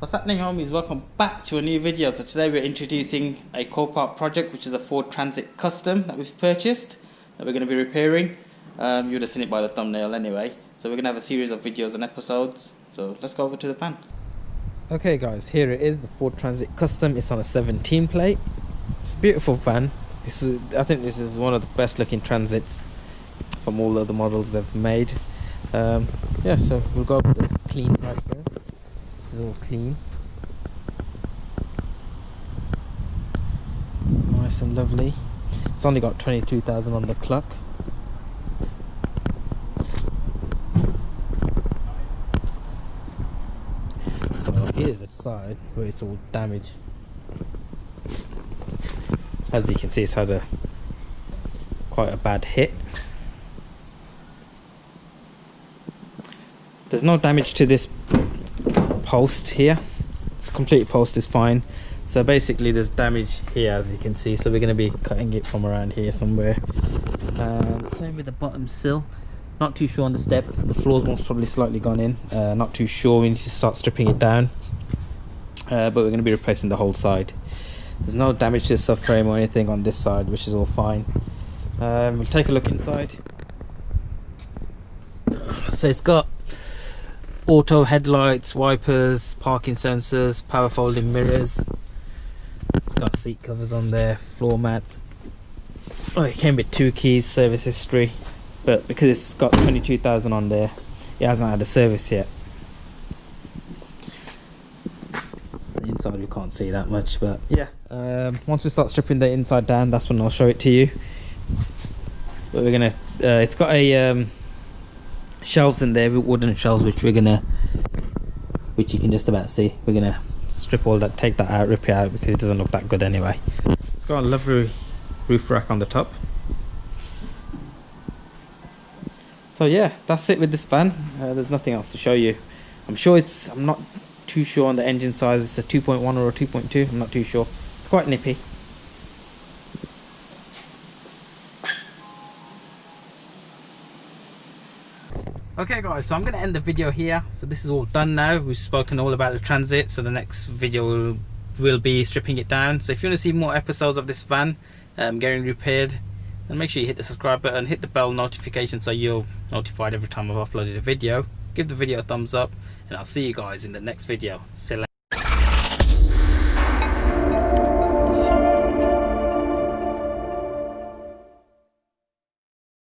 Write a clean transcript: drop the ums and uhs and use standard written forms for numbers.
What's happening, homies? Welcome back to a new video. So today we're introducing a COPART project, which is a Ford Transit Custom that we've purchased that we're going to be repairing. You would have seen it by the thumbnail anyway. So we're going to have a series of videos and episodes. So let's go over to the van. Okay guys, here it is, the Ford Transit Custom. It's on a 17 plate. It's a beautiful van. I think this is one of the best looking Transits from all of the models they've made. Yeah, so we'll go over the clean side first. This is all clean, nice and lovely. It's only got 22,000 on the clock. So here's the side where it's all damaged. As you can see, it's had quite a bad hit. There's no damage to this post here. This complete post is fine. So basically there's damage here, as you can see, so we're going to be cutting it from around here somewhere. And same with the bottom sill. Not too sure on the step. The floor's most probably slightly gone in. Not too sure. We need to start stripping it down. But we're going to be replacing the whole side. There's no damage to the subframe or anything on this side, which is all fine. We'll take a look inside. So it's got auto headlights, wipers, parking sensors, power folding mirrors. It's got seat covers on there, floor mats. Oh, it came with 2 keys, service history, but because it's got 22,000 on there, it hasn't had a service yet. The inside we can't see that much, but yeah, once we start stripping the inside down, that's when I'll show it to you. But we're gonna it's got a shelves in there, wooden shelves, which you can just about see. We're gonna strip all that, take that out, rip it out, because it doesn't look that good anyway. It's got a lovely roof rack on the top. So yeah, that's it with this van. There's nothing else to show you. I'm not too sure on the engine size. It's a 2.1 or a 2.2. I'm not too sure. It's quite nippy. Okay guys, so I'm going to end the video here. So this is all done now. We've spoken all about the Transit, so the next video will be stripping it down. So if you want to see more episodes of this van getting repaired, then make sure you hit the subscribe button, hit the bell notification so you're notified every time I've uploaded a video. Give the video a thumbs up, and I'll see you guys in the next video. See you later.